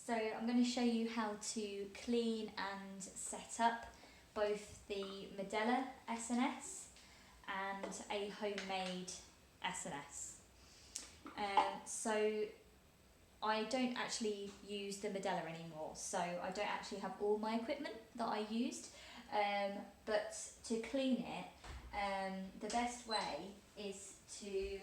So I'm going to show you how to clean and set up both the Medela SNS and a homemade SNS. So I don't actually use the Medela anymore, so I don't actually have all my equipment that I used, but to clean it, the best way is to,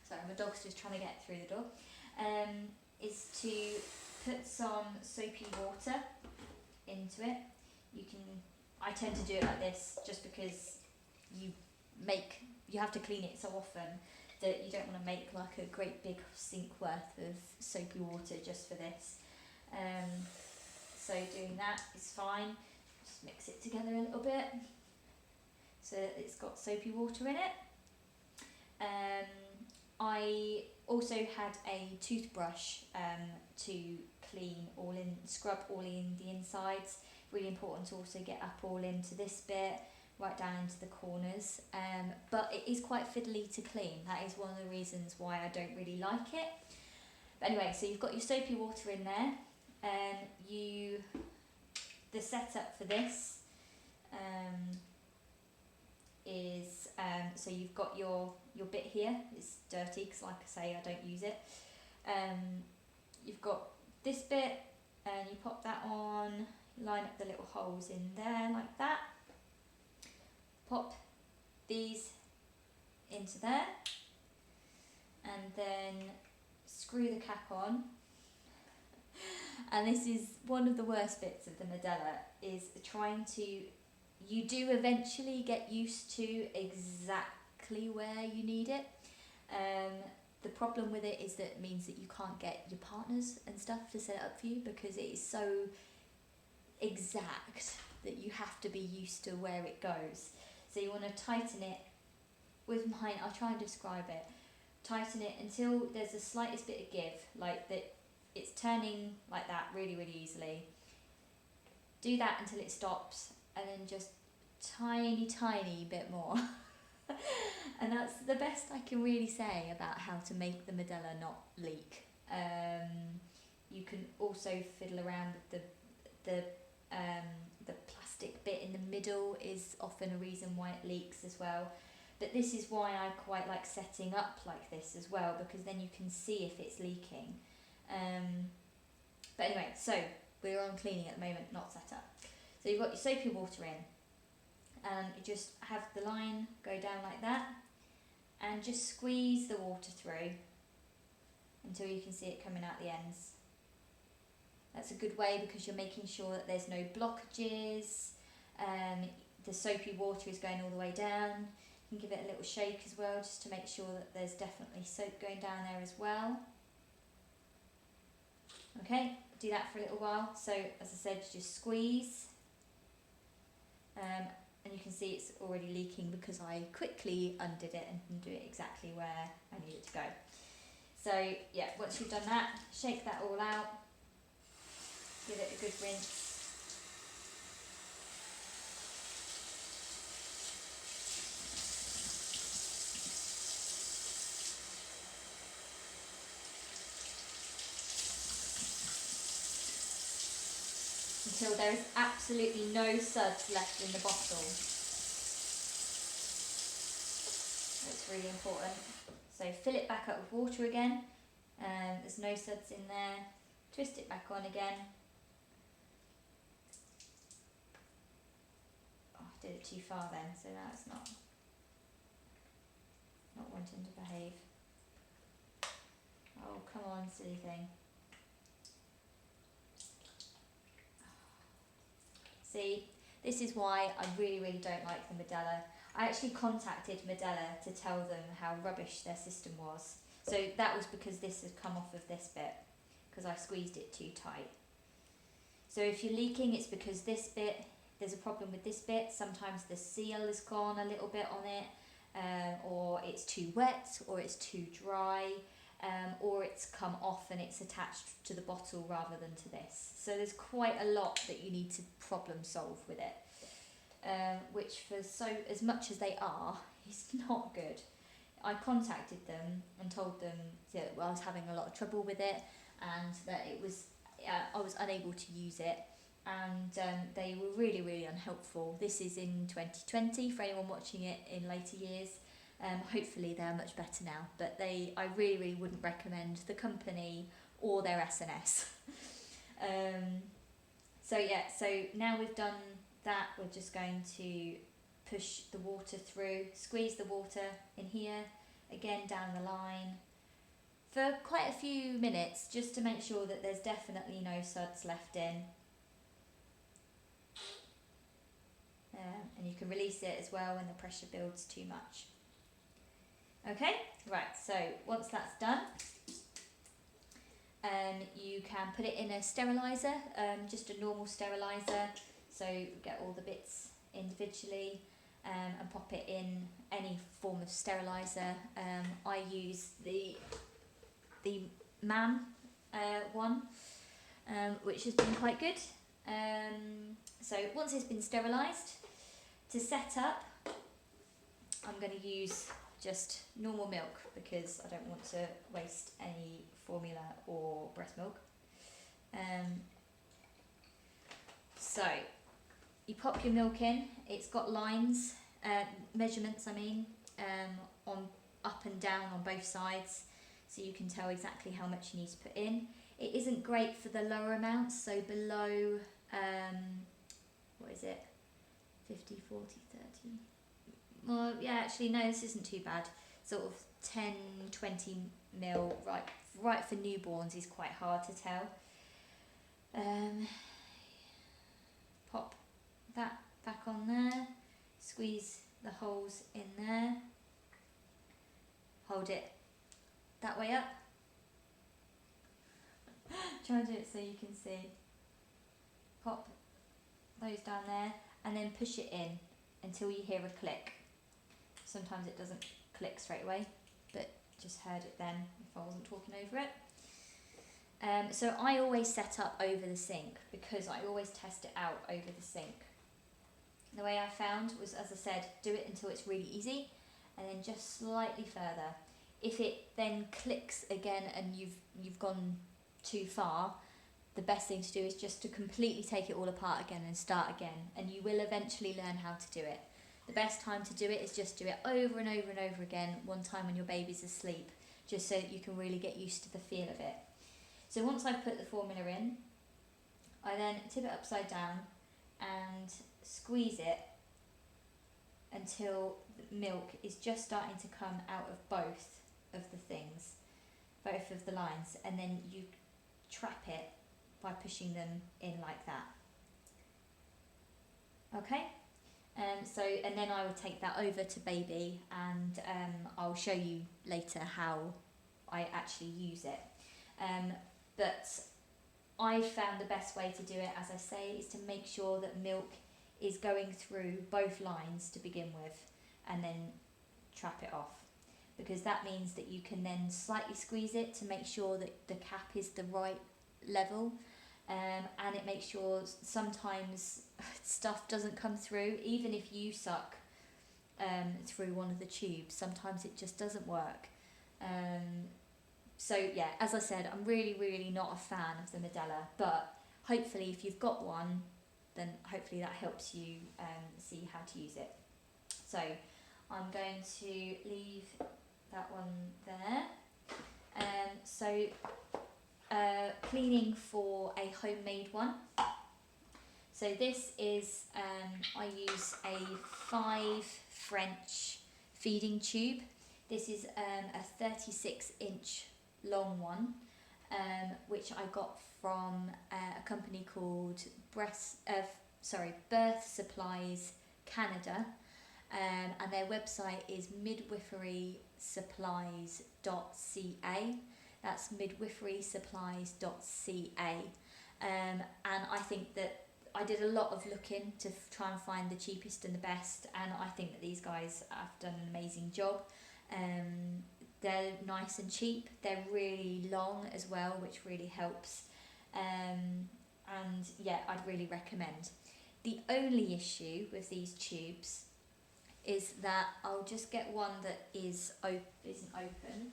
sorry, my dog's just trying to get through the door, is to put some soapy water into it. I tend to do it like this just because you have to clean it so often that you don't want to make like a great big sink worth of soapy water just for this. So doing that is fine. Just mix it together a little bit so that it's got soapy water in it. I also had a toothbrush to scrub all in the insides. Really important to also get up all into this bit, right down into the corners, but it is quite fiddly to clean. That is one of the reasons why I don't really like it. But anyway, so you've got your soapy water in there, the setup for this is, so you've got your bit here. It's dirty because, like I say, I don't use it. You've got this bit and you pop that on, line up the little holes in there like that, pop these into there, and then screw the cap on. And this is one of the worst bits of the Medela, is trying to, you do eventually get used to exactly where you need it. The problem with it is that it means that you can't get your partners and stuff to set it up for you, because it is so exact that you have to be used to where it goes. So you want to tighten it. With mine, I'll try and describe it. Tighten it until there's the slightest bit of give, like that it's turning like that really, really easily. Do that until it stops, and then just tiny bit more. And that's the best I can really say about how to make the Medela not leak. You can also fiddle around with the plastic bit in the middle is often a reason why it leaks as well. But this is why I quite like setting up like this as well, because then you can see if it's leaking. But anyway, so we're on cleaning at the moment, not set up. So you've got your soapy water in, and you just have the line go down like that, and just squeeze the water through until you can see it coming out the ends. That's a good way because you're making sure that there's no blockages. The soapy water is going all the way down. You can give it a little shake as well, just to make sure that there's definitely soap going down there as well. Okay, do that for a little while. So as I said, just squeeze. And you can see it's already leaking because I quickly undid it and can do it exactly where I need it to go. So yeah, once you've done that, shake that all out, give it a good rinse. Until there is absolutely no suds left in the bottle. That's really important. So fill it back up with water again. There's no suds in there. Twist it back on again. Oh, I did it too far then, so now it's not wanting to behave. Oh, come on, silly thing. See, this is why I really don't like the Medela. I actually contacted Medela to tell them how rubbish their system was. So that was because this has come off of this bit, because I squeezed it too tight. So if you're leaking, it's because this bit, there's a problem with this bit. Sometimes the seal has gone a little bit on it, or it's too wet, or it's too dry. Or it's come off and it's attached to the bottle rather than to this. So there's quite a lot that you need to problem solve with it, which for as much as they are, is not good. I contacted them and told them that I was having a lot of trouble with it, and that it was I was unable to use it, and they were really, really unhelpful. This is in 2020 for anyone watching it in later years. Hopefully they're much better now, but I really, really wouldn't recommend the company or their SNS. So now we've done that, we're just going to push the water through, squeeze the water in here, again down the line, for quite a few minutes, just to make sure that there's definitely no suds left in. And you can release it as well when the pressure builds too much. Okay, right, so once that's done, you can put it in a steriliser, just a normal steriliser, so get all the bits individually, and pop it in any form of steriliser. I use the MAM one, which has been quite good. So once it's been sterilised, to set up, I'm going to use just normal milk because I don't want to waste any formula or breast milk. So you pop your milk in. It's got lines, measurements I mean, on up and down on both sides, so you can tell exactly how much you need to put in. It isn't great for the lower amounts, so below, what is it, 50, 40, 30? Well, yeah, actually, no, this isn't too bad. Sort of 10, 20 mil, right for newborns is quite hard to tell. Pop that back on there, squeeze the holes in there, hold it that way up. Try and do it so you can see. Pop those down there and then push it in until you hear a click. Sometimes it doesn't click straight away, but just heard it then if I wasn't talking over it. So I always set up over the sink because I always test it out over the sink. The way I found was, as I said, do it until it's really easy and then just slightly further. If it then clicks again and you've gone too far, the best thing to do is just to completely take it all apart again and start again, and you will eventually learn how to do it. The best time to do it is just do it over and over and over again, one time when your baby's asleep, just so that you can really get used to the feel of it. So once I've put the formula in, I then tip it upside down and squeeze it until the milk is just starting to come out of both of the things, both of the lines, and then you trap it by pushing them in like that. Okay, and then I will take that over to baby, and I'll show you later how I actually use it. But I found the best way to do it, as I say, is to make sure that milk is going through both lines to begin with, and then trap it off, because that means that you can then slightly squeeze it to make sure that the cap is the right level, and it makes sure sometimes stuff doesn't come through, even if you suck through one of the tubes, sometimes it just doesn't work. So yeah, as I said, I'm really, really not a fan of the Medela, but hopefully if you've got one, then hopefully that helps you see how to use it. So I'm going to leave that one there. Cleaning for a homemade one. So this is, I use a 5 French feeding tube. This is a 36-inch long one, which I got from a company called Birth Supplies Canada, and their website is midwiferysupplies.ca. That's midwiferysupplies.ca, and I think that I did a lot of looking to try and find the cheapest and the best, and I think that these guys have done an amazing job. They're nice and cheap, they're really long as well, which really helps, and yeah, I'd really recommend. The only issue with these tubes is that I'll just get one that isn't open.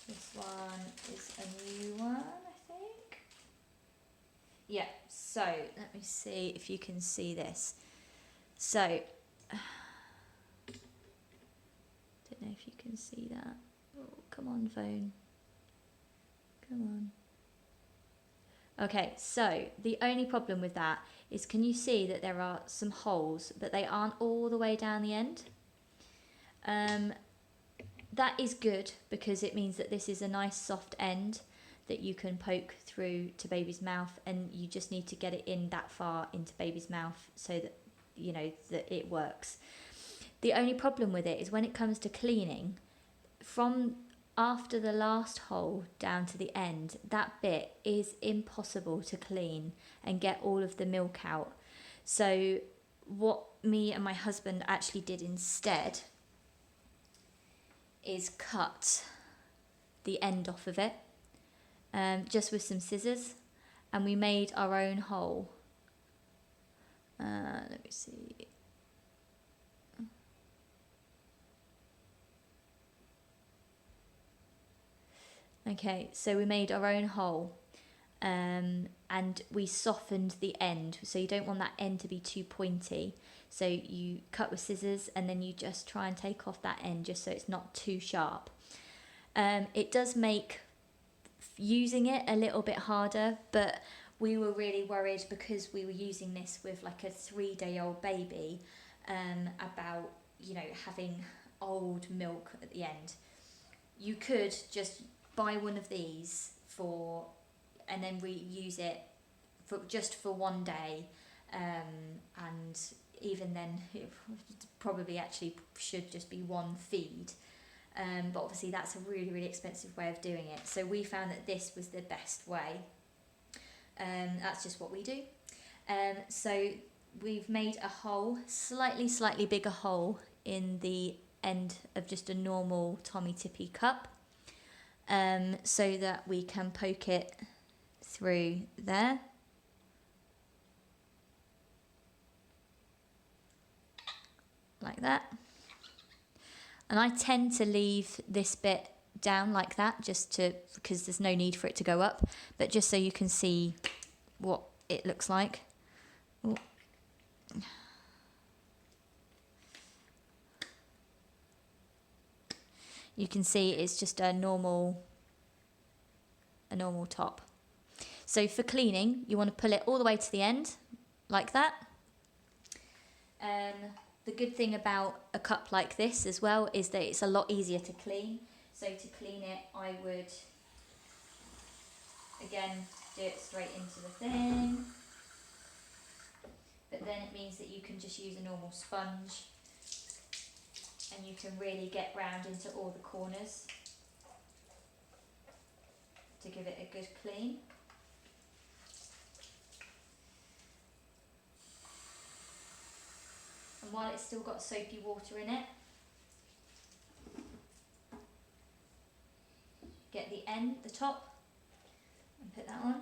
this one is a new one, I think. Yeah, so let me see if you can see this. So, don't know if you can see that. Oh, come on, phone. Come on. Okay, so the only problem with that is, can you see that there are some holes, but they aren't all the way down the end? That is good because it means that this is a nice soft end that you can poke through to baby's mouth, and you just need to get it in that far into baby's mouth so that you know that it works. The only problem with it is when it comes to cleaning, from after the last hole down to the end, that bit is impossible to clean and get all of the milk out. So what me and my husband actually did instead is cut the end off of it, just with some scissors, and we made our own hole. Let me see. Okay, so we made our own hole, and we softened the end, so you don't want that end to be too pointy. So you cut with scissors, and then you just try and take off that end just so it's not too sharp. It does make using it a little bit harder, but we were really worried because we were using this with like a 3-day-old baby, about, you know, having old milk at the end. You could just buy one of these and then reuse it for one day, and even then it probably actually should just be one feed, but obviously that's a really, really expensive way of doing it, so we found that this was the best way. That's just what we do. So we've made a hole, slightly bigger hole in the end of just a normal Tommy Tippy cup, so that we can poke it through there. Like that. And I tend to leave this bit down like that because there's no need for it to go up, but just so you can see what it looks like. Ooh. You can see it's just a normal top. So for cleaning, you want to pull it all the way to the end, like that. The good thing about a cup like this as well is that it's a lot easier to clean. So to clean it, I would, again, do it straight into the thing. But then it means that you can just use a normal sponge, and you can really get round into all the corners to give it a good clean. And while it's still got soapy water in it, get the top, and put that on.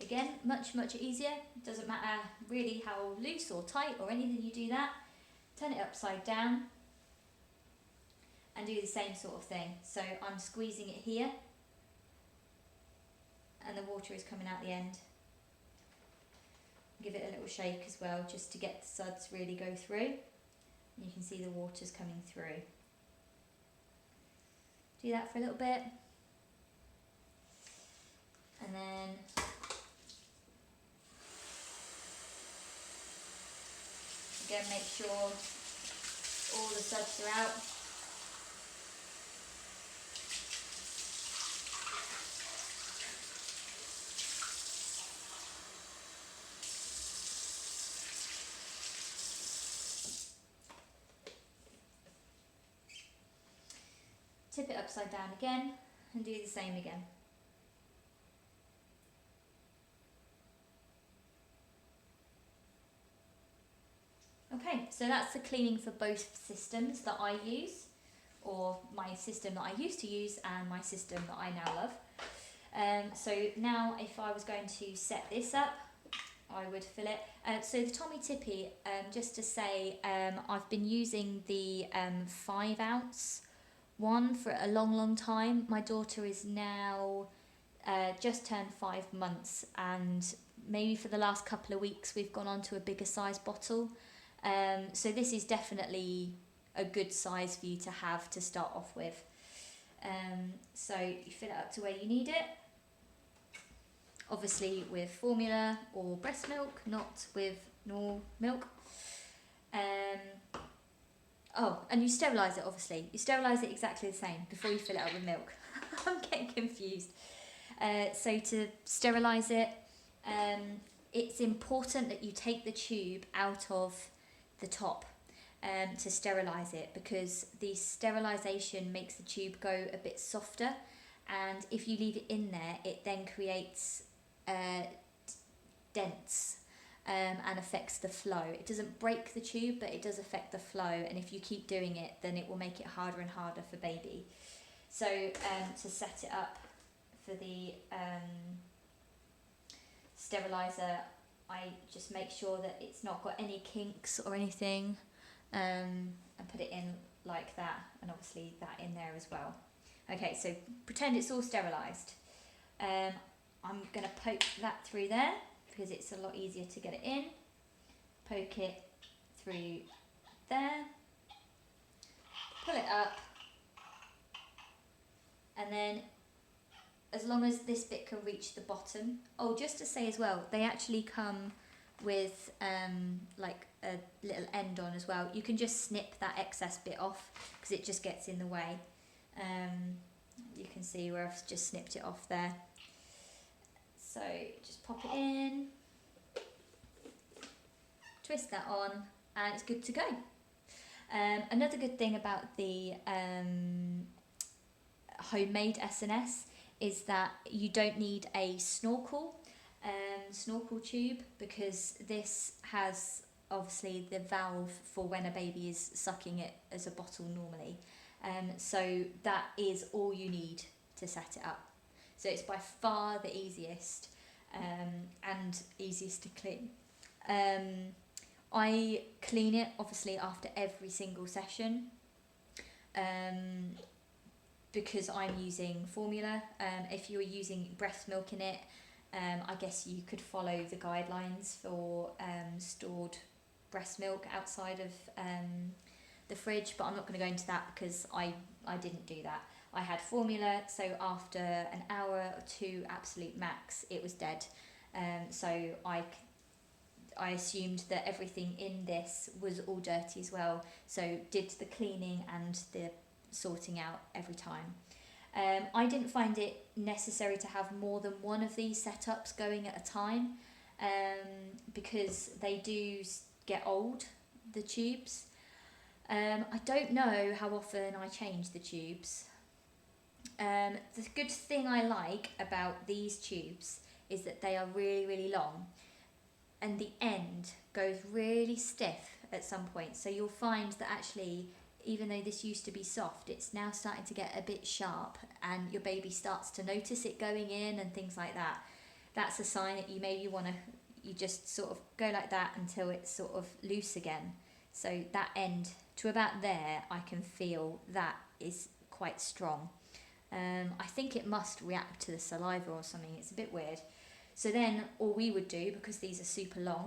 Again, much easier. It doesn't matter really how loose or tight or anything you do that. Turn it upside down and do the same sort of thing. So I'm squeezing it here, and the water is coming out the end. Give it a little shake as well, just to get the suds really go through. You can see the water's coming through. Do that for a little bit, and then again make sure all the suds are out. Tip it upside down again and do the same again. Okay, so that's the cleaning for both systems that I use, or my system that I used to use and my system that I now love. So now if I was going to set this up, I would fill it. So the Tommy Tippy, just to say, I've been using the 5 ounce one for a long time. My daughter is now just turned 5 months, and maybe for the last couple of weeks we've gone on to a bigger size bottle. So this is definitely a good size for you to have to start off with. So you fill it up to where you need it, obviously with formula or breast milk, not with normal milk. Oh, and you sterilise it, obviously. You sterilise it exactly the same before you fill it up with milk. I'm getting confused. So to sterilise it, it's important that you take the tube out of the top to sterilise it, because the sterilisation makes the tube go a bit softer, and if you leave it in there it then creates dents and affects the flow. It doesn't break the tube, but it does affect the flow, and if you keep doing it then it will make it harder and harder for baby. So to set it up for the steriliser, I just make sure that it's not got any kinks or anything, and put it in like that, and obviously that in there as well. Okay, so pretend it's all sterilised. I'm going to poke that through there because it's a lot easier to get it in. Poke it through there, pull it up, and then as long as this bit can reach the bottom. Oh, just to say as well, they actually come with like a little end on as well. You can just snip that excess bit off because it just gets in the way. You can see where I've just snipped it off there. So just pop it in, twist that on, and it's good to go. Another good thing about the homemade SNS is that you don't need a snorkel tube, because this has obviously the valve for when a baby is sucking it as a bottle normally. So that is all you need to set it up. So it's by far the easiest and easiest to clean. I clean it obviously after every single session because I'm using formula. If you were using breast milk in it, I guess you could follow the guidelines for stored breast milk outside of the fridge, but I'm not going to go into that because I didn't do that. I had formula, so after an hour or two absolute max it was dead. So I assumed that everything in this was all dirty as well, so did the cleaning and the sorting out every time. I didn't find it necessary to have more than one of these setups going at a time, because they do get old, the tubes. I don't know how often I change the tubes. The good thing I like about these tubes is that they are really, really long, and the end goes really stiff at some point. So you'll find that actually, even though this used to be soft, it's now starting to get a bit sharp, and your baby starts to notice it going in and things like that. That's a sign that you maybe want to, you just sort of go like that until it's sort of loose again. So that end to about there, I can feel that is quite strong. I think it must react to the saliva or something. It's a bit weird. So then all we would do, because these are super long,